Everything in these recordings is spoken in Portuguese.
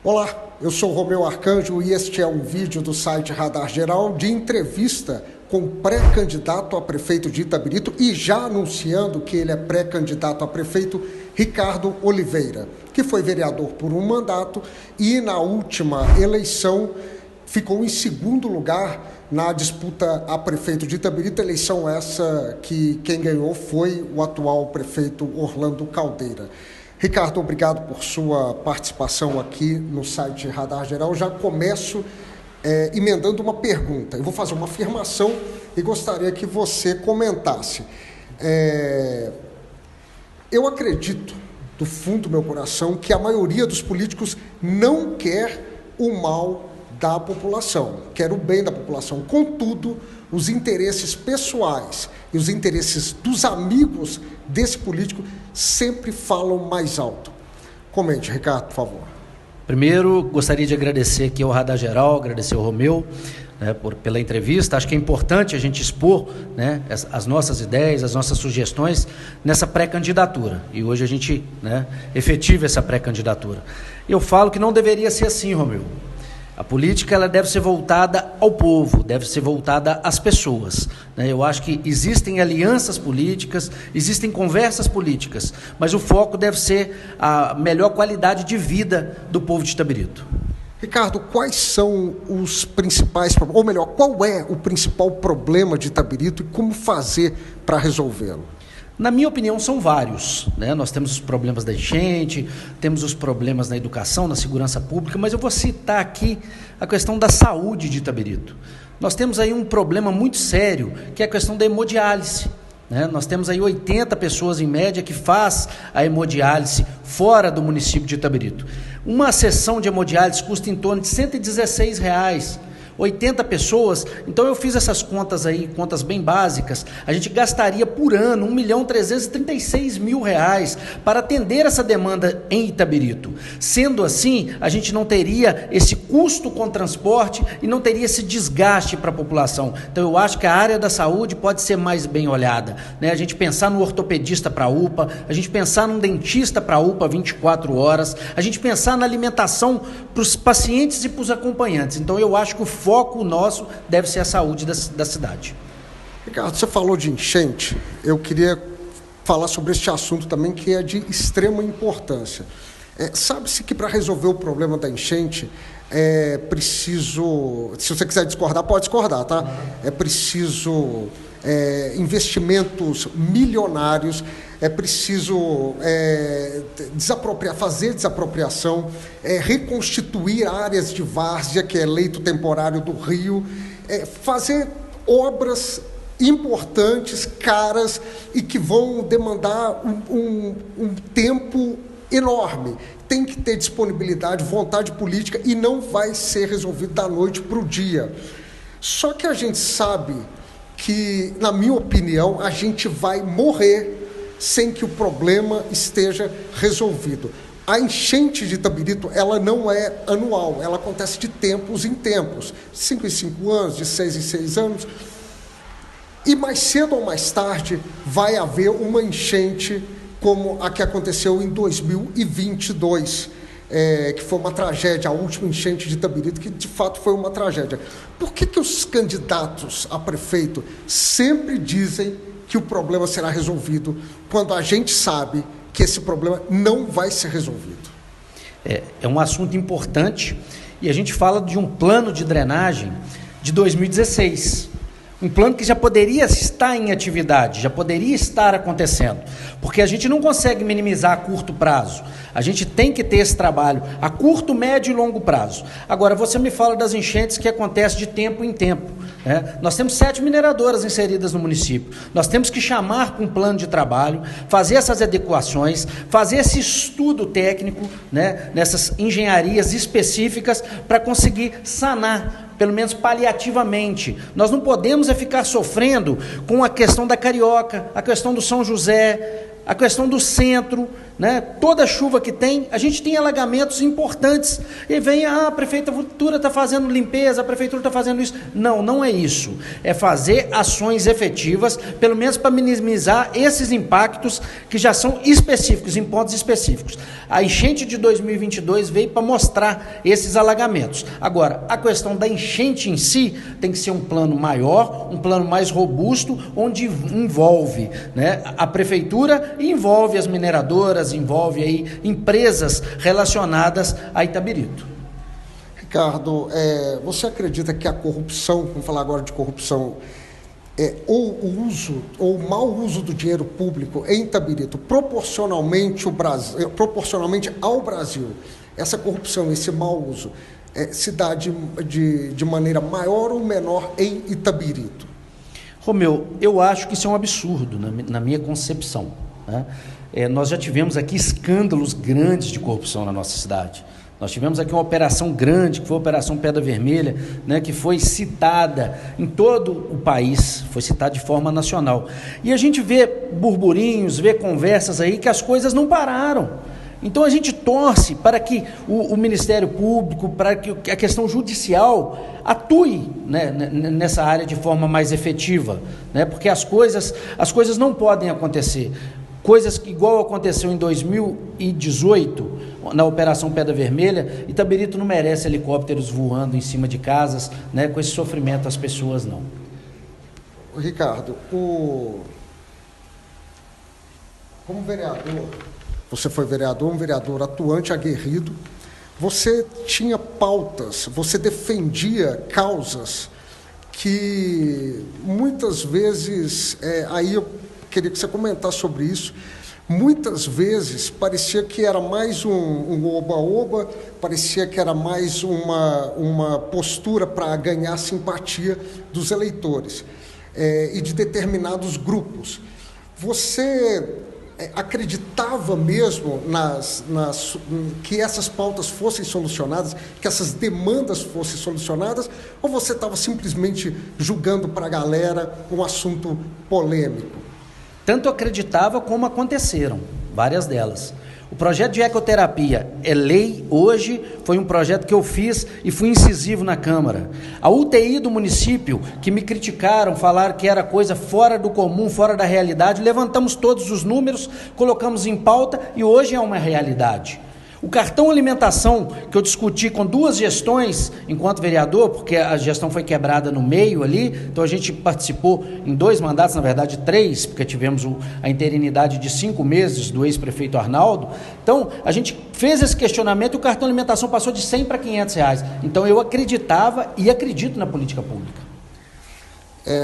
Olá, eu sou Romeu Arcanjo e este é um vídeo do site Radar Geral de entrevista com o pré-candidato a prefeito de Itabirito e já anunciando que ele é pré-candidato a prefeito, Ricardo Oliveira, que foi vereador por um mandato e na última eleição ficou em segundo lugar na disputa a prefeito de Itabirito, eleição essa que quem ganhou foi o atual prefeito Orlando Caldeira. Ricardo, obrigado por sua participação aqui no site Radar Geral. Já começo emendando uma pergunta. Eu vou fazer uma afirmação e gostaria que você comentasse. Eu acredito, do fundo do meu coração, que a maioria dos políticos não quer o mal da população, quer o bem da população. Contudo, os interesses pessoais e os interesses dos amigos desse político sempre falam mais alto. Comente, Ricardo, por favor. Primeiro, gostaria de agradecer aqui ao Radar Geral, agradecer ao Romeu, pela entrevista. Acho que é importante a gente expor, as nossas ideias, as nossas sugestões nessa pré-candidatura. E hoje a gente efetiva essa pré-candidatura. Eu falo que não deveria ser assim, Romeu. A política ela deve ser voltada ao povo, deve ser voltada às pessoas. Eu acho que existem alianças políticas, existem conversas políticas, mas o foco deve ser a melhor qualidade de vida do povo de Itabirito. Ricardo, quais são os principais, ou melhor, qual é o principal problema de Itabirito e como fazer para resolvê-lo? Na minha opinião, são vários. Nós temos os problemas da enchente, temos os problemas na educação, na segurança pública, mas eu vou citar aqui a questão da saúde de Itabirito. Nós temos aí um problema muito sério, que é a questão da hemodiálise. Nós temos aí 80 pessoas em média que faz a hemodiálise fora do município de Itabirito. Uma sessão de hemodiálise custa em torno de R$116. 80 pessoas, então eu fiz essas contas aí, contas bem básicas, a gente gastaria por ano R$1.336.000 para atender essa demanda em Itabirito. Sendo assim, a gente não teria esse custo com transporte e não teria esse desgaste para a população. Então eu acho que a área da saúde pode ser mais bem olhada, A gente pensar no ortopedista para a UPA, a gente pensar num dentista para a UPA 24 horas, a gente pensar na alimentação para os pacientes e para os acompanhantes. Então eu acho que o foco nosso deve ser a saúde da cidade. Ricardo, você falou de enchente, eu queria falar sobre este assunto também, que é de extrema importância. Sabe-se que para resolver o problema da enchente é preciso, se você quiser discordar, pode discordar, tá? É preciso investimentos milionários, é preciso fazer desapropriação, reconstituir áreas de várzea, que é leito temporário do rio, fazer obras importantes, caras e que vão demandar um tempo enorme. Tem que ter disponibilidade, vontade política e não vai ser resolvido da noite para o dia. Só que a gente sabe que, na minha opinião, a gente vai morrer sem que o problema esteja resolvido. A enchente de Itabirito, ela não é anual, ela acontece de tempos em tempos, 5 em 5 anos, de 6 em 6 anos, e mais cedo ou mais tarde vai haver uma enchente como a que aconteceu em 2022, que foi uma tragédia, a última enchente de Itabirito, que de fato foi uma tragédia. Por que os candidatos a prefeito sempre dizem que o problema será resolvido, quando a gente sabe que esse problema não vai ser resolvido? É um assunto importante e a gente fala de um plano de drenagem de 2016. Um plano que já poderia estar em atividade, já poderia estar acontecendo, porque a gente não consegue minimizar a curto prazo. A gente tem que ter esse trabalho a curto, médio e longo prazo. Agora, você me fala das enchentes que acontecem de tempo em tempo. Nós temos 7 mineradoras inseridas no município. Nós temos que chamar para um plano de trabalho, fazer essas adequações, fazer esse estudo técnico, nessas engenharias específicas para conseguir sanar, pelo menos paliativamente. Nós não podemos ficar sofrendo com a questão da Carioca, a questão do São José, a questão do centro, né? Toda chuva que tem, a gente tem alagamentos importantes. E vem, a prefeitura está fazendo limpeza, a prefeitura está fazendo isso. Não, não é isso. É fazer ações efetivas, pelo menos para minimizar esses impactos que já são específicos, em pontos específicos. A enchente de 2022 veio para mostrar esses alagamentos. Agora, a questão da enchente em si tem que ser um plano maior, um plano mais robusto, onde envolve, né, a prefeitura e envolve as mineradoras, envolve aí empresas relacionadas a Itabirito. Ricardo, você acredita que a corrupção, vamos falar agora de corrupção, ou o uso, ou o mau uso do dinheiro público em Itabirito, proporcionalmente ao Brasil, essa corrupção, esse mau uso, se dá de maneira maior ou menor em Itabirito? Romeu, eu acho que isso é um absurdo na minha concepção, né? Nós já tivemos aqui escândalos grandes de corrupção na nossa cidade. Nós tivemos aqui uma operação grande, que foi a Operação Pedra Vermelha, né, que foi citada em todo o país, foi citada de forma nacional. E a gente vê burburinhos, vê conversas aí que as coisas não pararam. Então a gente torce para que o Ministério Público, para que a questão judicial atue, né, nessa área de forma mais efetiva, né, porque as coisas não podem acontecer. Coisas que, igual aconteceu em 2018, na Operação Pedra Vermelha, Itabirito não merece helicópteros voando em cima de casas, né, com esse sofrimento às pessoas, não. Ricardo, como vereador, você foi vereador, um vereador atuante, aguerrido, você tinha pautas, você defendia causas que muitas vezes, aí eu queria que você comentasse sobre isso. Muitas vezes parecia que era mais um oba-oba, parecia que era mais uma postura para ganhar simpatia dos eleitores e de determinados grupos. Você acreditava mesmo que essas pautas fossem solucionadas, que essas demandas fossem solucionadas, ou você estava simplesmente julgando para a galera um assunto polêmico? Tanto acreditava como aconteceram, várias delas. O projeto de ecoterapia é lei hoje, foi um projeto que eu fiz e fui incisivo na Câmara. A UTI do município, que me criticaram, falaram que era coisa fora do comum, fora da realidade, levantamos todos os números, colocamos em pauta e hoje é uma realidade. O cartão alimentação, que eu discuti com duas gestões enquanto vereador, porque a gestão foi quebrada no meio ali, então a gente participou em 2 mandatos, na verdade 3, porque tivemos a interinidade de 5 meses do ex-prefeito Arnaldo. Então a gente fez esse questionamento e o cartão alimentação passou de 100 para 500 reais. Então eu acreditava e acredito na política pública.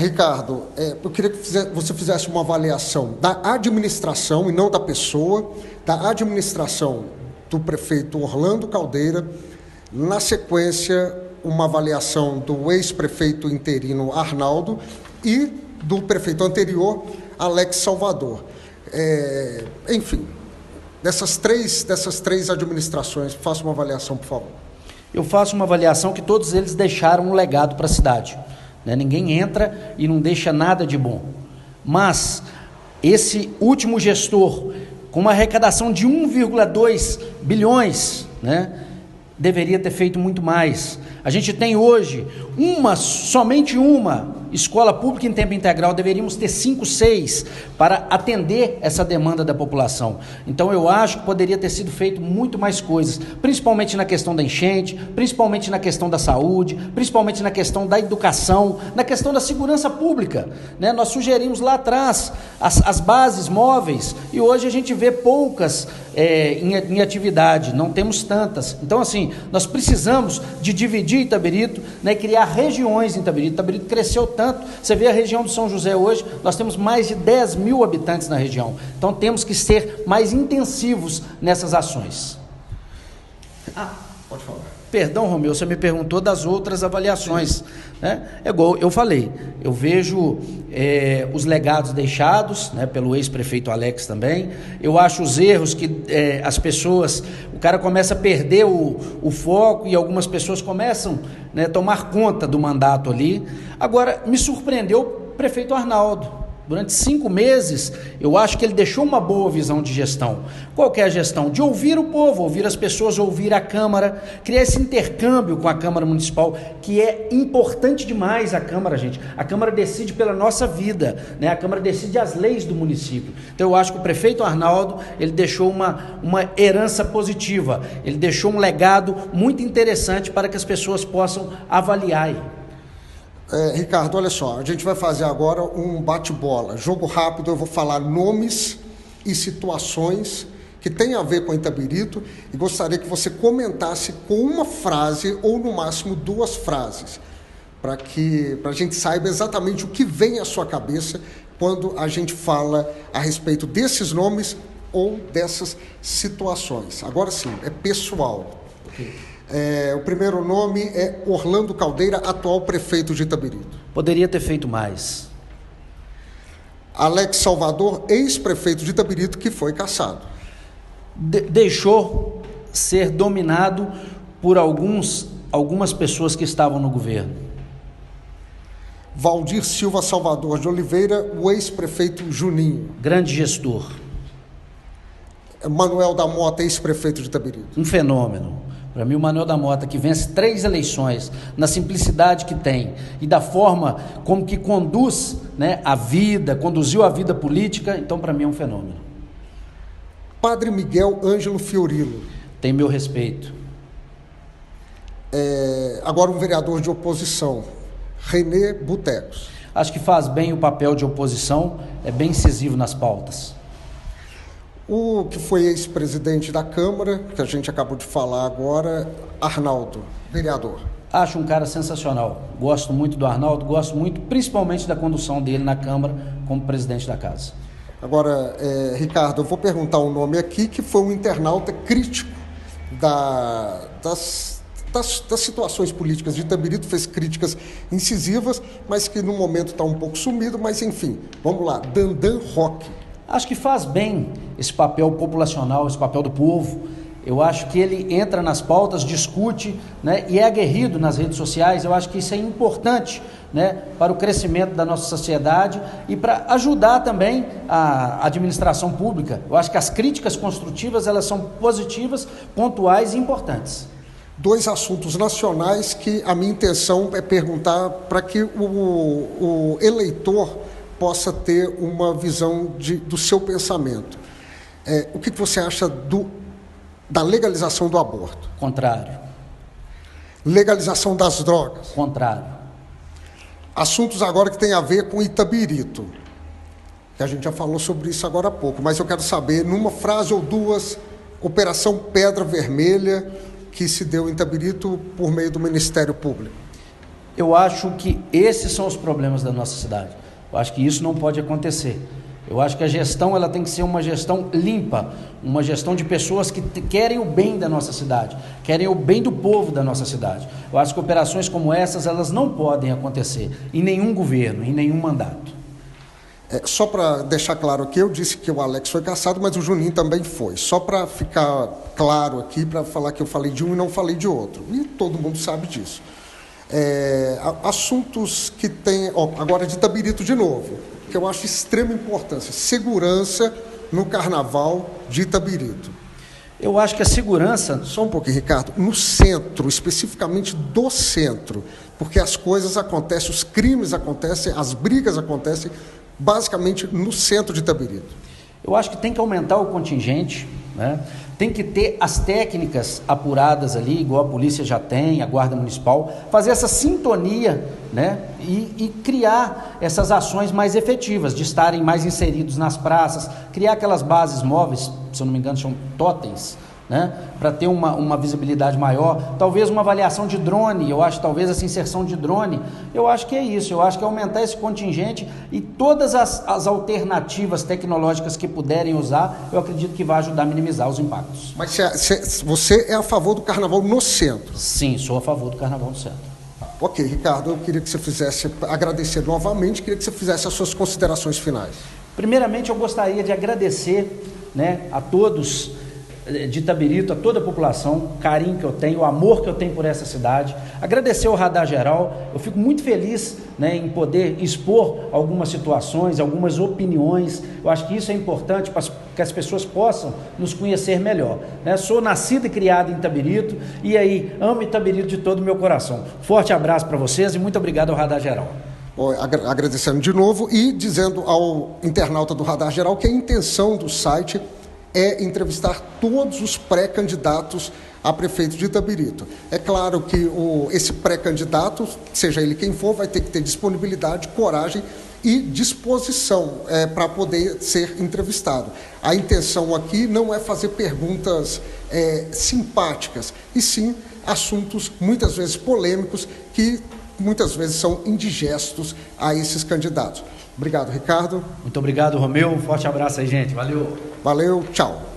Ricardo, eu queria que você fizesse uma avaliação da administração e não da pessoa, da administração do prefeito Orlando Caldeira, na sequência uma avaliação do ex-prefeito interino Arnaldo e do prefeito anterior, Alex Salvador. Enfim, dessas três administrações, faça uma avaliação, por favor. Eu faço uma avaliação que todos eles deixaram um legado para a cidade, né? Ninguém entra e não deixa nada de bom. Mas esse último gestor, com uma arrecadação de 1,2 bilhões, né, deveria ter feito muito mais. A gente tem hoje somente uma escola pública em tempo integral, deveríamos ter 5, 6 para atender essa demanda da população. Então eu acho que poderia ter sido feito muito mais coisas, principalmente na questão da enchente, principalmente na questão da saúde, principalmente na questão da educação, na questão da segurança pública, né? Nós sugerimos lá atrás as bases móveis e hoje a gente vê poucas em atividade, não temos tantas. Então assim, nós precisamos de dividir Itabirito, né, criar regiões em Itabirito. Itabirito cresceu tanto, você vê a região do São José hoje, nós temos mais de 10 mil habitantes na região, então temos que ser mais intensivos nessas ações. Pode falar. Perdão, Romeu, você me perguntou das outras avaliações, né? É igual eu falei, eu vejo os legados deixados, né, pelo ex-prefeito Alex também. Eu acho os erros que as pessoas, o cara começa a perder o foco e algumas pessoas começam, né, a tomar conta do mandato ali. Agora, me surpreendeu o prefeito Arnaldo. Durante 5 meses, eu acho que ele deixou uma boa visão de gestão. Qual que é a gestão? De ouvir o povo, ouvir as pessoas, ouvir a Câmara, criar esse intercâmbio com a Câmara Municipal, que é importante demais a Câmara, gente. A Câmara decide pela nossa vida, né? A Câmara decide as leis do município. Então eu acho que o prefeito Arnaldo, ele deixou uma herança positiva, ele deixou um legado muito interessante para que as pessoas possam avaliar aí. Ricardo, olha só, a gente vai fazer agora um bate-bola, jogo rápido. Eu vou falar nomes e situações que têm a ver com Itabirito e gostaria que você comentasse com uma frase ou no máximo 2 frases, para a gente saiba exatamente o que vem à sua cabeça quando a gente fala a respeito desses nomes ou dessas situações. Agora sim, é pessoal. O primeiro nome é Orlando Caldeira, atual prefeito de Itabirito. Poderia ter feito mais. Alex Salvador, ex-prefeito de Itabirito, que foi cassado. Deixou ser dominado por algumas pessoas que estavam no governo. Valdir Silva Salvador de Oliveira, o ex-prefeito Juninho. Grande gestor. Manuel da Mota, ex-prefeito de Itabirito. Um fenômeno. Para mim, o Manuel da Mota, que vence 3 eleições, na simplicidade que tem e da forma como que conduz, né, conduziu a vida política, então para mim é um fenômeno. Padre Miguel Ângelo Fiorilo. Tem meu respeito. Agora um vereador de oposição, Renê Butecos. Acho que faz bem o papel de oposição, é bem incisivo nas pautas. O que foi ex-presidente da Câmara, que a gente acabou de falar agora, Arnaldo, vereador. Acho um cara sensacional. Gosto muito do Arnaldo, gosto muito, principalmente da condução dele na Câmara como presidente da casa. Agora, Ricardo, eu vou perguntar um nome aqui que foi um internauta crítico das situações políticas de Itabirito, fez críticas incisivas, mas que no momento está um pouco sumido, mas enfim, vamos lá, Dandan Roque. Acho que faz bem esse papel populacional, esse papel do povo. Eu acho que ele entra nas pautas, discute, né, e é aguerrido nas redes sociais. Eu acho que isso é importante, né, para o crescimento da nossa sociedade e para ajudar também a administração pública. Eu acho que as críticas construtivas, elas são positivas, pontuais e importantes. 2 assuntos nacionais que a minha intenção é perguntar para que o eleitor possa ter uma visão do seu pensamento. O que você acha da legalização do aborto? Contrário. Legalização das drogas? Contrário. Assuntos agora que tem a ver com Itabirito. A gente já falou sobre isso agora há pouco, mas eu quero saber, numa frase ou 2, Operação Pedra Vermelha, que se deu em Itabirito por meio do Ministério Público. Eu acho que esses são os problemas da nossa cidade. Eu acho que isso não pode acontecer. Eu acho que a gestão ela tem que ser uma gestão limpa, uma gestão de pessoas que querem o bem da nossa cidade, querem o bem do povo da nossa cidade. Eu acho que operações como essas, elas não podem acontecer em nenhum governo, em nenhum mandato. Só para deixar claro aqui, eu disse que o Alex foi cassado, mas o Juninho também foi. Só para ficar claro aqui, para falar que eu falei de um e não falei de outro. E todo mundo sabe disso. Assuntos que tem, agora de Itabirito de novo, que eu acho de extrema importância, segurança no Carnaval de Itabirito. Eu acho que a segurança... Só um pouquinho, Ricardo, no centro, especificamente do centro, porque as coisas acontecem, os crimes acontecem, as brigas acontecem, basicamente no centro de Itabirito. Eu acho que tem que aumentar o contingente, né? Tem que ter as técnicas apuradas ali, igual a polícia já tem, a Guarda Municipal, fazer essa sintonia, né? E criar essas ações mais efetivas, de estarem mais inseridos nas praças, criar aquelas bases móveis, se eu não me engano, são totens, né? Para ter uma visibilidade maior, talvez uma avaliação de drone, eu acho, talvez essa inserção de drone, eu acho que é isso, eu acho que é aumentar esse contingente e todas as alternativas tecnológicas que puderem usar, eu acredito que vai ajudar a minimizar os impactos. Mas você é a favor do Carnaval no centro? Sim, sou a favor do Carnaval no centro. Ok, Ricardo, eu queria que você fizesse, agradecer novamente, queria que você fizesse as suas considerações finais. Primeiramente, eu gostaria de agradecer, né, a todos de Itabirito, a toda a população, o carinho que eu tenho, o amor que eu tenho por essa cidade. Agradecer ao Radar Geral, eu fico muito feliz, né, em poder expor algumas situações, algumas opiniões. Eu acho que isso é importante para que as pessoas possam nos conhecer melhor, né? Sou nascido e criado em Itabirito e aí amo Itabirito de todo o meu coração. Forte abraço para vocês e muito obrigado ao Radar Geral. Agradecendo de novo e dizendo ao internauta do Radar Geral que a intenção do site é entrevistar todos os pré-candidatos a prefeito de Itabirito. É claro que esse pré-candidato, seja ele quem for, vai ter que ter disponibilidade, coragem e disposição para poder ser entrevistado. A intenção aqui não é fazer perguntas simpáticas, e sim assuntos muitas vezes polêmicos que muitas vezes são indigestos a esses candidatos. Obrigado, Ricardo. Muito obrigado, Romeu. Um forte abraço aí, gente. Valeu. Valeu, tchau.